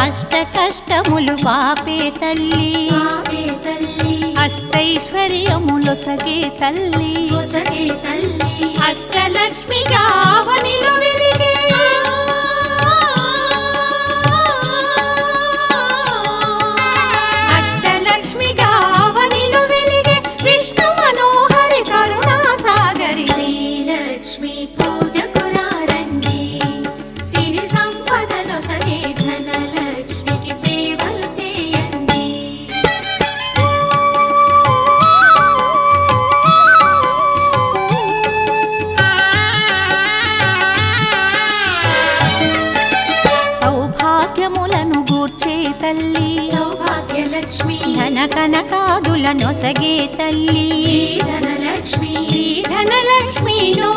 అష్ట కష్టములు పాపే తల్లి అష్టైశ్వర్యములొసగే తల్లి అష్టలక్ష్మిగా అవనిలో వెలిగే అష్టలక్ష్మిగా అవనిలో వెలిగే విష్ణు మనోహరి కరుణా సాగరి శ్రీలక్ష్మి పూజకు రండి సిరి సంపదలొసగే ధనలక్ష్మికి సేవలు చేయండి. సౌభాగ్యములను గూర్చే తల్లి సౌభాగ్యలక్ష్మి ధన కనకాదుల నొసగే తల్లి ధనలక్ష్మి ధనలక్ష్మి నో